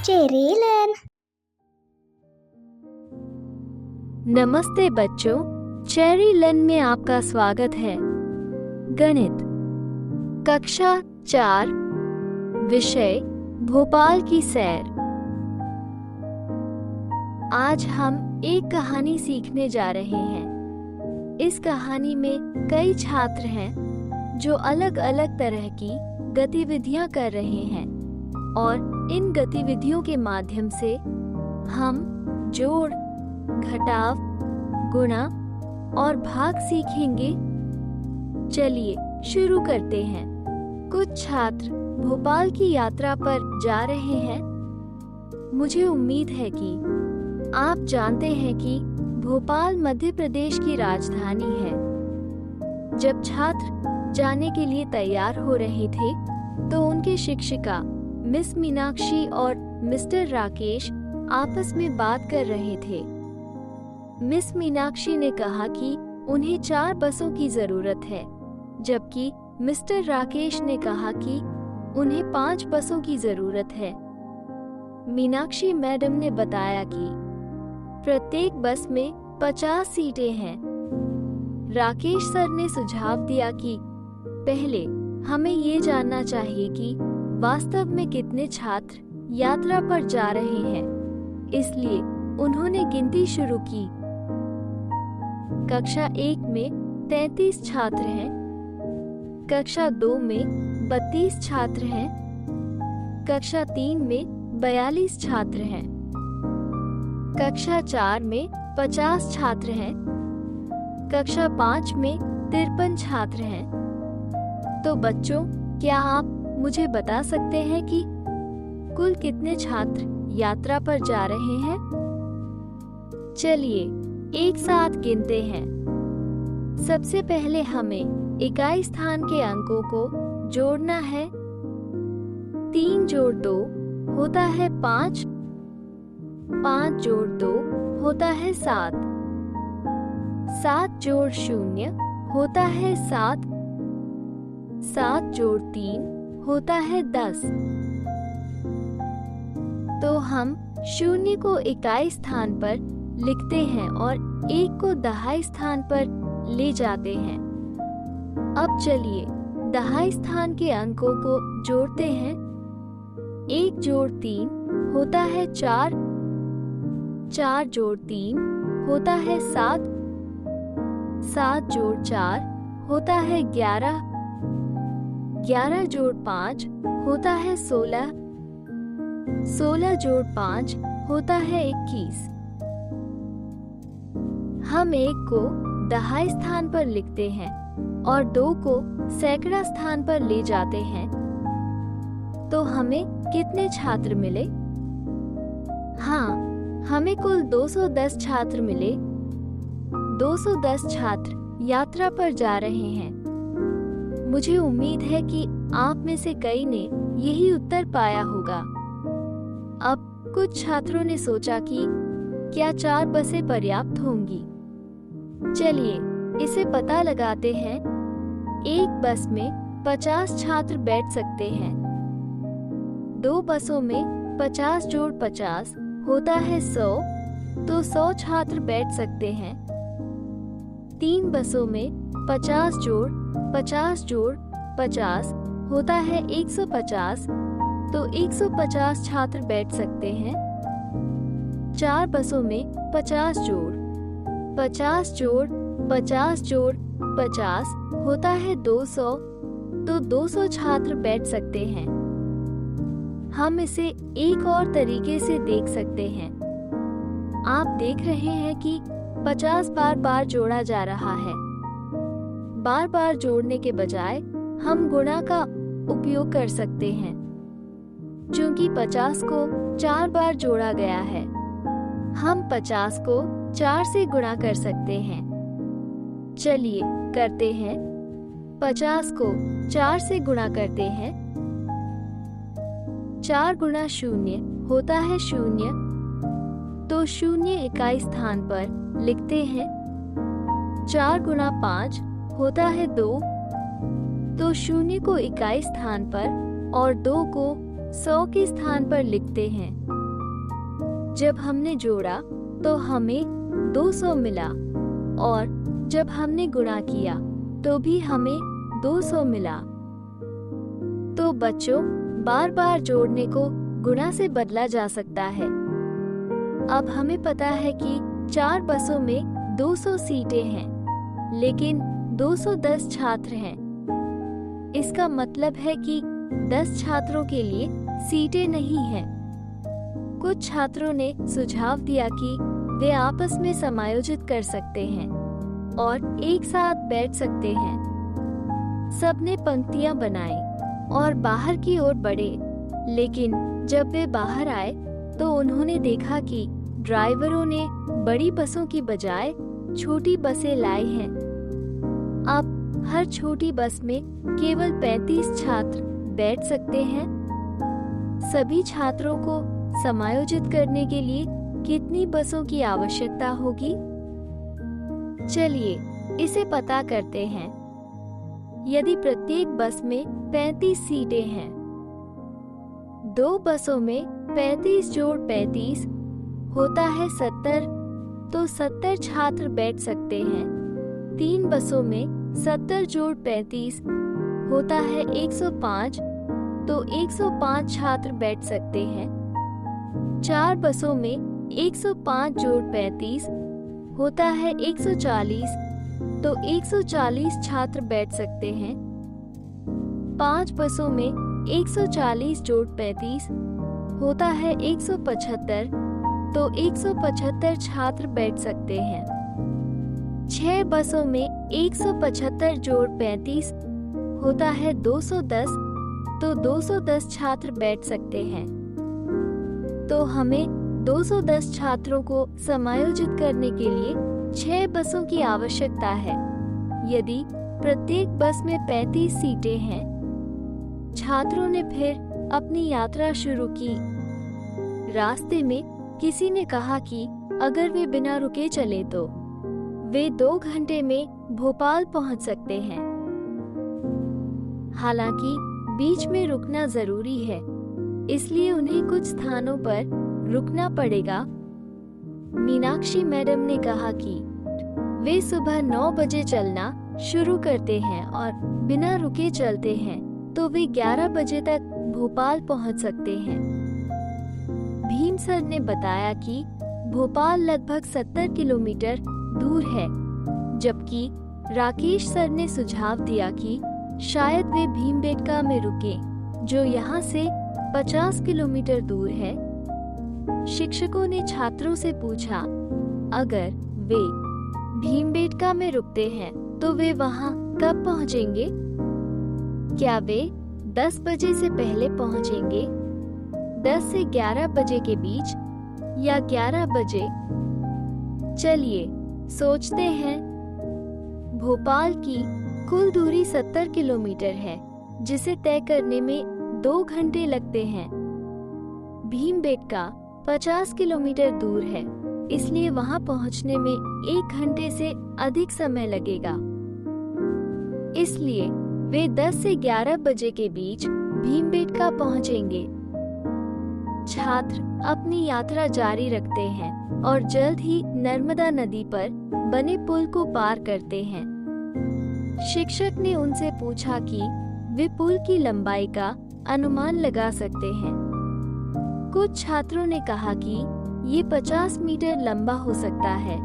चेरीलन। नमस्ते बच्चों, चेरीलन में आपका स्वागत है। गणित कक्षा 4, विषय भोपाल की सैर। आज हम एक कहानी सीखने जा रहे हैं। इस कहानी में कई छात्र हैं जो अलग अलग तरह की गतिविधियां कर रहे हैं और इन गतिविधियों के माध्यम से हम जोड़, घटाव, गुणा और भाग सीखेंगे। चलिए शुरू करते हैं। कुछ छात्र भोपाल की यात्रा पर जा रहे हैं। मुझे उम्मीद है कि आप जानते हैं कि भोपाल मध्य प्रदेश की राजधानी है। जब छात्र जाने के लिए तैयार हो रहे थे तो उनके शिक्षिका मिस मीनाक्षी और मिस्टर राकेश आपस में बात कर रहे थे। मिस मीनाक्षी ने कहा कि उन्हें 4 बसों की जरूरत है, जबकि मिस्टर राकेश ने कहा कि उन्हें 5 बसों की जरूरत है। मीनाक्षी मैडम ने बताया कि प्रत्येक बस में 50 सीटें हैं। राकेश सर ने सुझाव दिया कि पहले हमें ये जानना चाहिए कि वास्तव में कितने छात्र यात्रा पर जा रहे हैं, इसलिए उन्होंने गिनती शुरू की। कक्षा 1 में 33 छात्र हैं, कक्षा 2 में 32 छात्र हैं, कक्षा 3 में 42 छात्र हैं, कक्षा 4 में 50 छात्र हैं, कक्षा 5 में 53 छात्र हैं। तो बच्चों, क्या आप मुझे बता सकते हैं कि कुल कितने छात्र यात्रा पर जा रहे हैं? चलिए एक साथ गिनते हैं। सबसे पहले हमें इकाई स्थान के अंकों को जोड़ना है। 3 जोड़ 2 होता है 5, 5 जोड़ 2 होता है 7, 7 जोड़ 0 होता है 7, 7 जोड़ 3 होता है 10। तो हम 0 को इकाई स्थान पर लिखते हैं और 1 को दहाई स्थान पर ले जाते हैं। अब चलिए दहाई स्थान के अंकों को जोड़ते हैं। 1 जोड़ 3 होता है 4, 4 जोड़ 3 होता है 7, 7 जोड़ 4 होता है 11, 11 जोड़ 5 होता है 16, 16 जोड़ 5 होता है 21। हम 1 को दहाई स्थान पर लिखते हैं और 2 को सैकड़ा स्थान पर ले जाते हैं। तो हमें कितने छात्र मिले? हाँ, हमें कुल 210 छात्र मिले। 210 छात्र यात्रा पर जा रहे हैं। मुझे उम्मीद है कि आप में से कई ने यही उत्तर पाया होगा। अब कुछ छात्रों ने सोचा कि क्या 4 बसें पर्याप्त होंगी? चलिए इसे पता लगाते हैं। एक बस में 50 छात्र बैठ सकते हैं। 2 बसों में 50 जोड़ 50 होता है 100, तो 100 छात्र बैठ सकते हैं। 3 बसों में 50 जोड़ 50 होता है 150, तो 150 छात्र बैठ सकते हैं। 4 बसों में 50 जोड़ 50 होता है 200, तो 200 छात्र बैठ सकते हैं। हम इसे एक और तरीके से देख सकते हैं। आप देख रहे हैं कि 50 बार जोड़ा जा रहा है। बार जोड़ने के बजाय हम गुणा का उपयोग कर सकते हैं। चूंकि 50 को 4 बार जोड़ा गया है, हम 50 को 4 से गुणा कर सकते हैं। चलिए करते हैं। 50 को 4 से गुणा करते हैं। 4 गुणा 0 होता है 0, तो 0 इकाई स्थान पर लिखते हैं। 4 गुणा 5 होता है 2, तो 0 को इकाई स्थान पर और 2 को 100 के स्थान पर लिखते हैं। जब हमने जोड़ा तो हमें 200 मिला और जब हमने गुणा किया तो भी हमें 200 मिला। तो बच्चों, बार बार जोड़ने को गुणा से बदला जा सकता है। अब हमें पता है कि 4 बसों में 200 सीटें हैं, लेकिन 210 छात्र हैं। इसका मतलब है कि 10 छात्रों के लिए सीटें नहीं हैं। कुछ छात्रों ने सुझाव दिया कि वे आपस में समायोजित कर सकते हैं और एक साथ बैठ सकते हैं। सबने पंक्तियां बनाई और बाहर की ओर बढ़े, लेकिन जब वे बाहर आए तो उन्होंने देखा कि ड्राइवरों ने बड़ी बसों की बजाय छोटी बसें लाई हैं। अब हर छोटी बस में केवल 35 छात्र बैठ सकते हैं। सभी छात्रों को समायोजित करने के लिए कितनी बसों की आवश्यकता होगी? चलिए इसे पता करते हैं। यदि प्रत्येक बस में 35 सीटें हैं, 2 बसों में 35 जोड़ 35 होता है 70, तो 70 छात्र बैठ सकते हैं। 3 बसों में 70 जोड़ 35 होता है 105, तो 105 छात्र बैठ सकते हैं। 4 बसों में 105 जोड़ 35 होता है 140, तो 140 छात्र बैठ सकते हैं। 5 बसों में 140 जोड़ 35 होता है 175, तो 175 छात्र बैठ सकते हैं। 6 बसों में 175 जोड़ 35 होता है 210, तो 210 छात्र बैठ सकते हैं। तो हमें 210 छात्रों को समायोजित करने के लिए 6 बसों की आवश्यकता है। यदि प्रत्येक बस में 35 सीटें हैं, छात्रों ने फिर अपनी यात्रा शुरू की। रास्ते में किसी ने कहा कि अगर वे बिना रुके चले तो वे 2 घंटे में भोपाल पहुंच सकते हैं। हालांकि बीच में रुकना जरूरी है, इसलिए उन्हें कुछ स्थानों पर रुकना पड़ेगा। मीनाक्षी मैडम ने कहा कि वे सुबह 9 बजे चलना शुरू करते हैं और बिना रुके चलते हैं तो वे 11 बजे तक भोपाल पहुंच सकते हैं। भीम सर ने बताया कि भोपाल लगभग 70 किलोमीटर दूर है, जबकि राकेश सर ने सुझाव दिया कि शायद वे भीमबेटका में रुके, जो यहाँ से 50 किलोमीटर दूर है। शिक्षकों ने छात्रों से पूछा, अगर वे भीमबेटका में रुकते हैं तो वे वहाँ कब पहुँचेंगे? क्या वे 10 बजे से पहले पहुँचेंगे, 10 से 11 बजे के बीच, या 11 बजे? चलिए सोचते हैं। भोपाल की कुल दूरी 70 किलोमीटर है, जिसे तय करने में 2 घंटे लगते हैं। भीमबेटका 50 किलोमीटर दूर है, इसलिए वहां पहुंचने में 1 घंटे से अधिक समय लगेगा। इसलिए वे 10 से 11 बजे के बीच भीमबेटका पहुंचेंगे। छात्र अपनी यात्रा जारी रखते हैं और जल्द ही नर्मदा नदी पर बने पुल को पार करते हैं। शिक्षक ने उनसे पूछा कि वे पुल की लंबाई का अनुमान लगा सकते हैं। कुछ छात्रों ने कहा कि ये 50 मीटर लंबा हो सकता है,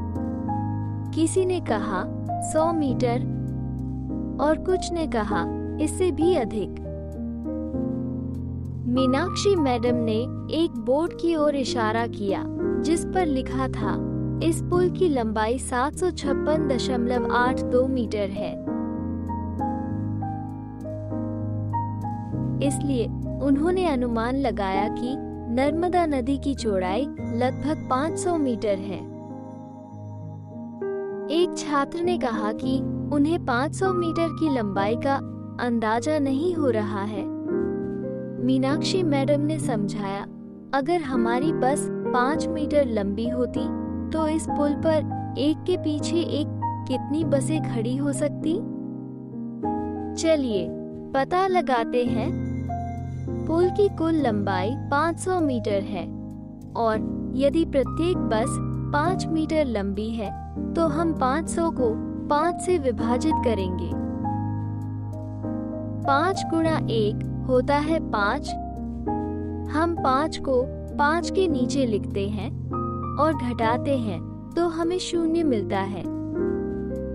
किसी ने कहा 100 मीटर और कुछ ने कहा इससे भी अधिक। मीनाक्षी मैडम ने एक बोर्ड की ओर इशारा किया जिस पर लिखा था, इस पुल की लंबाई 756.82 मीटर है। इसलिए उन्होंने अनुमान लगाया कि नर्मदा नदी की चौड़ाई लगभग 500 मीटर है। एक छात्र ने कहा कि उन्हें 500 मीटर की लंबाई का अंदाजा नहीं हो रहा है। मीनाक्षी मैडम ने समझाया, अगर हमारी बस 5 मीटर लंबी होती तो इस पुल पर एक के पीछे एक कितनी बसें खड़ी हो सकती? चलिए पता लगाते हैं। पुल की कुल लंबाई 500 मीटर है और यदि प्रत्येक बस 5 मीटर लंबी है तो हम 500 को 5 से विभाजित करेंगे। 5 गुणा 1 होता है 5। हम 5 को 5 के नीचे लिखते हैं और घटाते हैं तो हमें 0 मिलता है।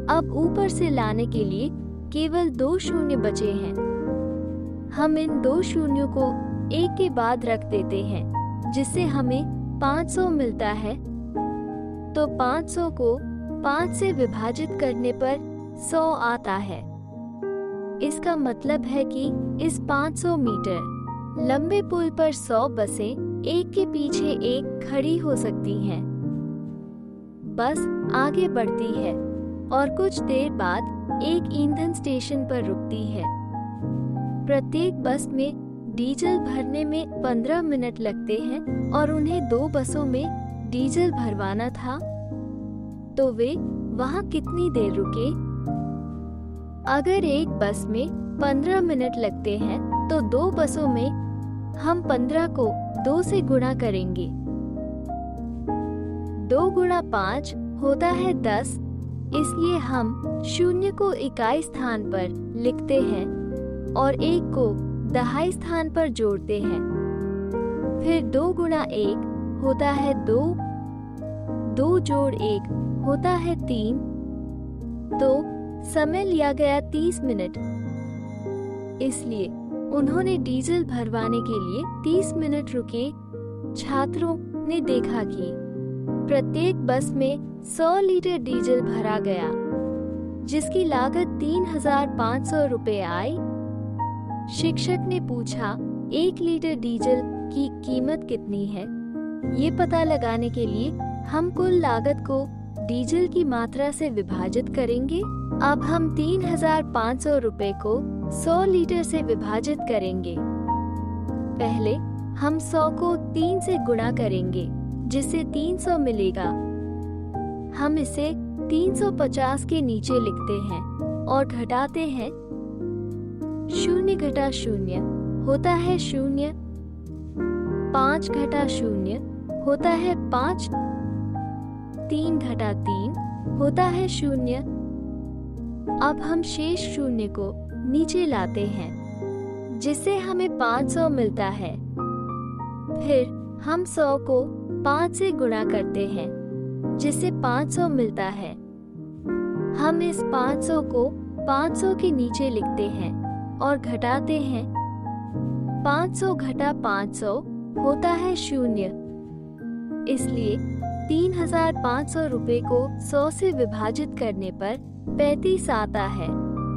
अब ऊपर से लाने के लिए केवल 2 शून्य बचे हैं। हम इन 2 शून्यों को एक के बाद रख देते हैं जिससे हमें 500 मिलता है। तो 500 को 5 से विभाजित करने पर 100 आता है। इसका मतलब है कि इस 500 मीटर लंबे पुल पर 100 बसें एक के पीछे एक खड़ी हो सकती हैं। बस आगे बढ़ती है और कुछ देर बाद एक ईंधन स्टेशन पर रुकती है। प्रत्येक बस में डीजल भरने में 15 मिनट लगते हैं और उन्हें 2 बसों में डीजल भरवाना था तो वे वहाँ कितनी देर रुके? अगर एक बस में 15 मिनट लगते हैं तो 2 बसों में हम 15 को 2 से गुणा करेंगे। 2 गुणा 5 होता है 10, इसलिए हम 0 को इकाई स्थान पर लिखते हैं और 1 को दहाई स्थान पर जोड़ते हैं। फिर 2 गुणा 1 होता है 2, 2 जोड़ 1 होता है 3, तो समय लिया गया 30 मिनट। इसलिए उन्होंने डीजल भरवाने के लिए 30 मिनट रुके। छात्रों ने देखा कि प्रत्येक बस में 100 लीटर डीजल भरा गया, जिसकी लागत 3,500 रुपए आई। शिक्षक ने पूछा, 1 लीटर डीजल की कीमत कितनी है? ये पता लगाने के लिए हम कुल लागत को डीजल की मात्रा से विभाजित करेंगे। अब हम 3,500 रुपए को 100 लीटर से विभाजित करेंगे। पहले हम 100 को 3 से गुणा करेंगे जिससे 300 मिलेगा। हम इसे 350 के नीचे लिखते हैं और घटाते हैं। 0 घटा 0 होता है 0, 5 घटा 0 होता है 5, 3 घटा 3 होता है 0। अब हम शेष 0 को नीचे लाते हैं जिससे हमें 500 मिलता है। फिर हम 100 को 5 से गुणा करते हैं जिससे 500 मिलता है। हम इस 500 को 500 के नीचे लिखते हैं और घटाते हैं। 500 घटा 500 होता है 0, इसलिए 3,500 रुपए को 100 से विभाजित करने पर 35 आता है।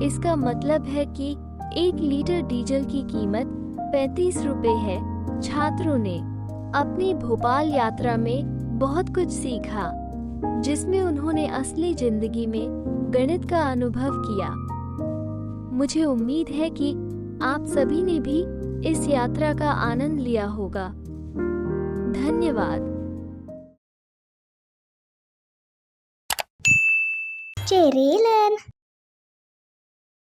इसका मतलब है कि 1 लीटर डीजल की कीमत 35 रुपए है। छात्रों ने अपनी भोपाल यात्रा में बहुत कुछ सीखा, जिसमें उन्होंने असली जिंदगी में गणित का अनुभव किया। मुझे उम्मीद है कि आप सभी ने भी इस यात्रा का आनंद लिया होगा। धन्यवाद। Cherry Learn